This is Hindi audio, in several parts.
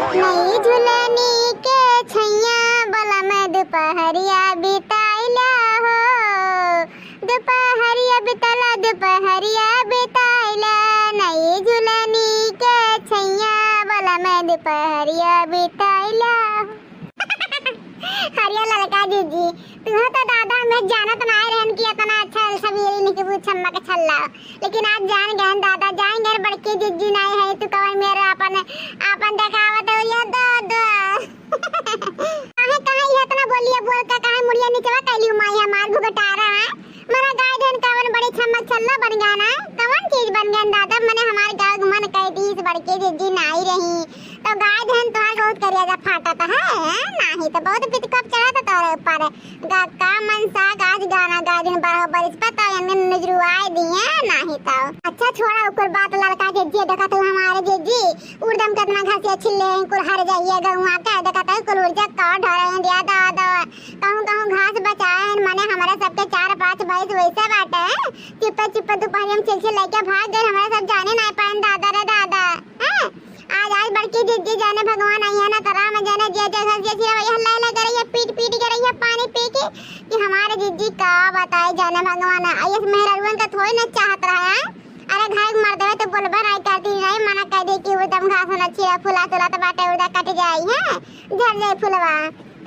नई झुलनी के छैया बला में दोपहरिया बिताइला हो, दोपहरिया बिताला दोपहरिया बिताइला, नई झुलनी के छैया बला में दोपहरिया बिताइला। हरिया ललका जीजी तुम्हें तो दादा मैं जानत ना रहन कि इतना अच्छा सवेरे नहीं पूछ छम्मा के छल्ला, लेकिन आज जान गए दादा जाएंगे बड़के जीजी नहीं है तू कवन मेरे अपन देखावत हो या दादा। काहे ये इतना बोलिए बोल का काहे मुड़िया नीचवा कैली माई हमार भुगटारा है मेरा गाय धन कवन बड़ी छम्मा छल्ला बन गया ना, कवन चीज बन गया दादा। मैंने हमारे गांव घुमन कह दी इस बड़के जीजी नहीं रही तो गाय धन तो बहुत करिएगा फाटा था नहीं तो बहुत पितकप चढ़ा था तोरे ऊपर का मनसा गाज गाना गाय दिन बराबर इस पता है नजरुआए दिए नहीं तो। अच्छा छोड़ा ऊपर बात लड़का जीजी देखा तू हमारे जीजी उड़दम कितना घास अच्छी ले कुल हर जाइए गौवा का देखा तो कुल ऊर्जा का ढरे दिया दादा कहूं घास बचाए माने हमारा सबके 4-5 भैंस वैसे बाटे चिप्पा दोपहर हम चिल लेके भाग गए हमारा सब जाने नहीं पाए दादा रे दादा। आज बड़की जीजी जाने भगवान आई है ना करा मैं जाने जैसे वही हल्ला लगा रही है पीट कर रही है पानी पी के कि हमारे जीजी का बताए जाने भगवान आई मेहरवन का थोड़ी ना चाहत रहा है। अरे घर मर दे तो बोलबा नहीं करती नहीं मना कर दे कि एकदम घास ना छिया फुला तुला तो बाटे उड़ा कट जाई है झड़ जाए फुलवा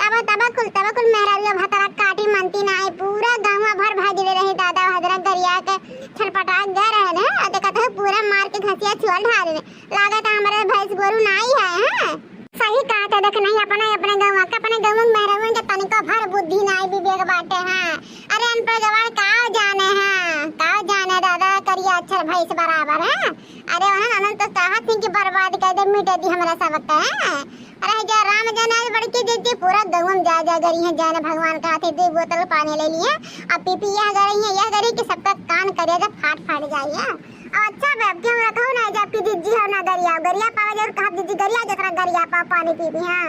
तब कुल मेहरवन भतरा काटी मनती नहीं पूरा गांव भर भाजले रहे दादा हदरा गरिया के छटपटा गए रहे ना देखा तो पूरा मार के घसिया छुअल ढारे लागत हमारे भैंस गोरू नहीं है सही कहा था देख नहीं अपने गांव का अपने गांव में मेहरवन के तनिको भर बुद्धि नहीं विवेक बाटे हैं। अरे अनपढ़ गवार काव जाने दादा करिया अच्छा भैंस बराबर है। अरे वहां अनंत तो चाहत थी कि बर्बाद कर दे मिटा दी हमारा सबक है। अरे जा राम जाना बड़की जीजी पूरा गांव में जा गई है जाने भगवान का हाथे 2 बोतल पानी ले लिए अब पी यह गई कि सबका कान करेगा फाट जाइए। अच्छा बेब क्यों रखो ना जबकि जीजी हो ना गरिया पावा जरूर कहा जीजी गरिया जकरा गरिया पा पानी पी भी हां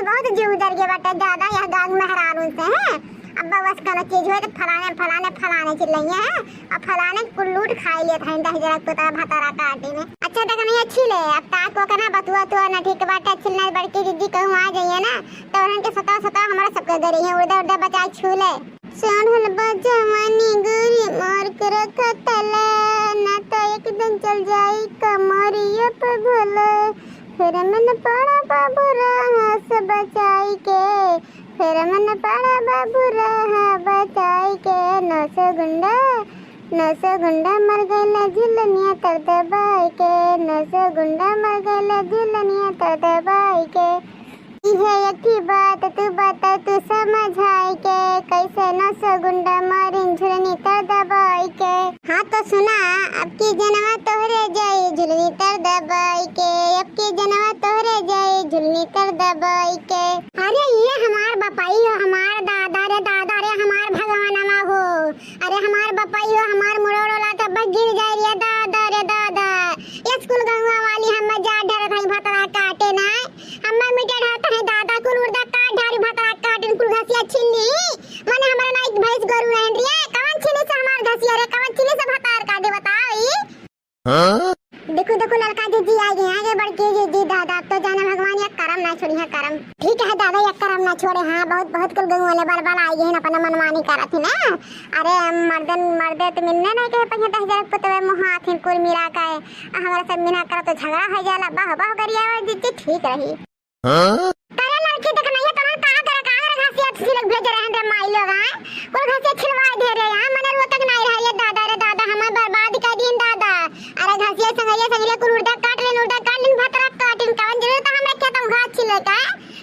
बहुत जीव डर गए बटे दादा यह गांव में हैरान से है। अब बस का चीज हो तो फलाने चिल्लाइए हैं अब फलाने कुल लूट खाई ले था 10 पता भतारा काटे में। अच्छा तक नहीं अच्छी ले अब ताक को करना बतुआ तो ना ठीक बात अच्छी ना बड़की जीजी कहूं आ जाइए ना तो उनके सता हमारा सबके गरी है उड़दा बचा छू ले सोनल बजवानी गुरी मार कर रखतला ना तो एक दिन चल जाई कमरिया पे भले फिर मन पड़ा बाबू रहा बचाई के फिर मन पड़ा बाबू रहा बचाई के नौसो गुंडा मर गए झुलनिया तर दबाई के नौसो गुंडा मर गए झुलनिया तर दबाई के है यकी बात तू बता तू समझाई के कैसे नौसो गुंडा मारिन झुलनी तर दबाई के। हाँ तो सुना अब की जनवा तोहरे जाई झुलनी तर दबाई के अब की जनवा तोहरे जाई झुलनी तर दबाई के। अरे ये हमार बपाई हो हमार दादा रे हमार भगवानमा हो अरे हमार बपाई हो हमार मुड़ोला तो बच गिर जाए रे दादा स्कूल गंगा वाली हम जा डर भाई भतरा काटे ना हम मिटे ढाता है दादा कुल उड़दा काट ढारी भतरा काटन कुल घसिया छिन्नी माने हमारा ना एक भैंस गरु रहन रे कवन छिन्नी से हमार घसिया रे कवन छिन्नी से भतार काटे बताई। हां देखो लड़का जीजी आगे बढ़ के जीजी दादा तो जाने भगवान ये करम ना छोड़ी है करम ठीक है दादा ये करम ना छोड़े। हाँ बहुत कुल गंग वाले बार आई है अपना मनमानी करा थी ना। अरे मर्दे तो मिलने नहीं कहे 50,000 पुतवे मुहाथिन कुल मिला के हमारा सब मिला कर तो झगड़ा हो जाला बाह करिया जीजी ठीक रही। हां करे लड़की देखना ये तमन कहां घासिया छिलक भेज रहे हैं माई लोग हां कुल घासिया छिलवा दे रहे हैं मने वो तक नहीं रही है दादा हम बर्बाद कर दिन दादा। अरे घासिया संगले कुल उड़दा काट लेन भतरा काटिन कवन जरूरत हमें खेतम घास छिले का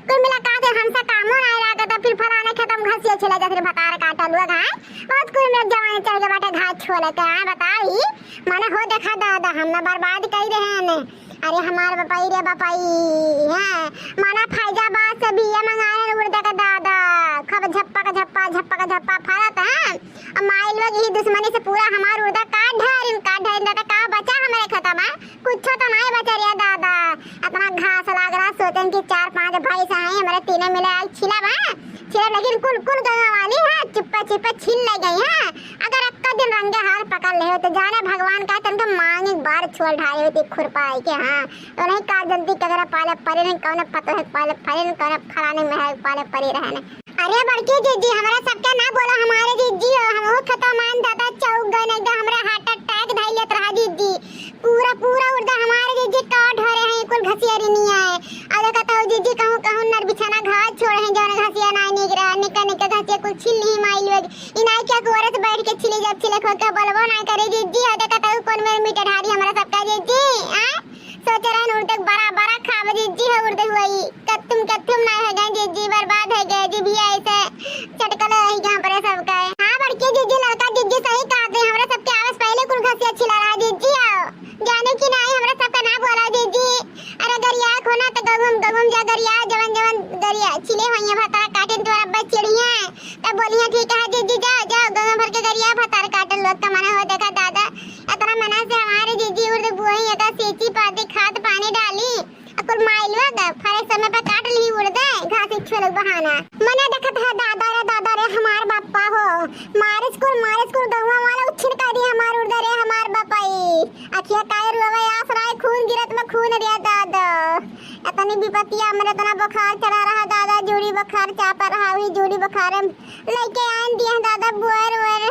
कुल मिला का दे हमसे कामो नहीं लागत फिर फलाने खेतम घासिया छिले जा फिर भतार काटल हुआ घास बहुत कुल में जवान चढ़ के बाटे घास छोड़े का बताई माने हो देखा दादा हम बर्बाद कर रहे हैं। अरे हमार बपाई है माना फैजाबाद से भी ये मंगाने उड़दा का दादा खब झप्पा का झप्पा फरत है अब माई लोग ही दुश्मनी से पूरा हमार उड़दा काट ढारिन दादा का बचा हमारे खत्म है कुछ तो नहीं बचा रे दादा अपना घास लाग रहा सोचन की 4-5 भाई से हैं हमारे तीनों मिले छिला लेकिन कुल गंगा वाली है चिप्पा छिल ले गई है। अगर दिन रंगे हाथ पकड़ ले तो जाने भगवान का तन का मांग एक बार छोड़ ढाई होती खुरपाई के हाँ तो नहीं का जल्दी कगरा पाले परे नहीं कौन पतो है पाले परे नहीं कौन फलाने में है पाले परे रहने। अरे बड़की जीजी हमारा सबका ना बोलो हमारे जीजी हम वो खतमान दादा चौक गए नहीं हमरा हार्ट अटैक धाई लेत रहा जीजी पूरा पूरा उड़दा हमारे जीजी का ढरे हैं कुल घसियारी नहीं है अरे कहता हूं जीजी कहूं कहूं नर बिछाना घास छोड़े हैं जौन घसिया ना निकरा निका निका घसिया कुल छिल नहीं माइल वे इनाई क्या कोरस बैठ के छिले जब छिले खो के बोलबो ना करे जीजी हो कहता हूं कौन में मीटर ढारी हमारा सबका जीजी आ सोच रहा है उड़ते बड़ा बड़ा खाव जीजी है उड़ते हुई कत्तुम ना है गए जीजी बर्बाद है गए जी भी ऐसे चटकल है यहां पर सबका है। हां बड़की जीजी लड़का जीजी सही कहा दे हमरा सबके आवाज पहले कुल घसिया छिला रहा जीजी आओ जाने की नहीं हमरा सबका ना बोला जीजी अरे गरिया खोना तो गगम जा गरिया जवन गरिया छिले होइया भतार काटन तोरा बच चिड़िया तब बोलिया ठीक है जीजी जा जा गगम भर के गरिया भतार काटन लोग का मना हो देखा दादा इतना मना से हमारे जीजी उड़ बुआई एका सेची पाती खाद पानी डाली अकुल माइलवा द फरे समय पे काट ली उड़ दे घास छोड़ बहाना मने देखत है दादा रे हमार बापा हो मारे स्कूल गवा वाला उछिन का दी हमार उड़ रे हमार बापाई अखिया काय रोवे आसराय खून गिरत में खून रे दादा इतनी विपत्तियां मेरे तना बुखार चढ़ा रहा दादा जोड़ी बुखार चापा रहा हुई जोड़ी बुखार लेके आन दिया दादा बुआर वर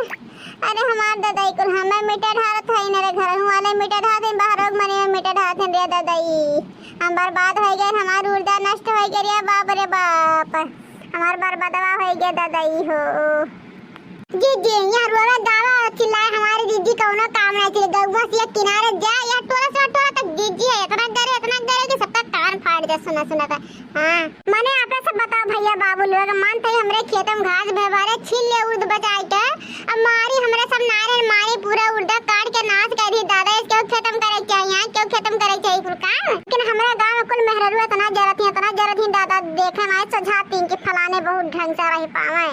अरे हमार दादा कुल हमें मीटर हारत है मेरे घर वाले मीटर हाथ है बाहर मने मीटर हाथ है रे दादाई हम बर्बाद हो गए हमार ऊर्जा नष्ट हो गई रे बाप हमार बर्बादवा हो गया दादाई हो जीजी यार रोवा दावा चिल्लाए हमारे जीजी कौनो काम नहीं चले गौवा से किनारे जा या टोला तक जीजी है इतना डरे कि सबका कान फाड़ दे सुना का हां माने आपे सब बताओ भैया बाबू लोग मानते हमरे खेत में घास बेवारे छील ले उड़ बचाई के अब मारी हमरे सब नारियल मारी पूरा उड़दा काट के नाश कर दी दादा इसको खत्म करे चाहिए क्यों खत्म करे चाहिए कुल काम लेकिन हमारे गांव में कुल मेहररू इतना जरूरत ही दादा देखे मैं सुझाती कि फलाने बहुत ढंग से रही पावे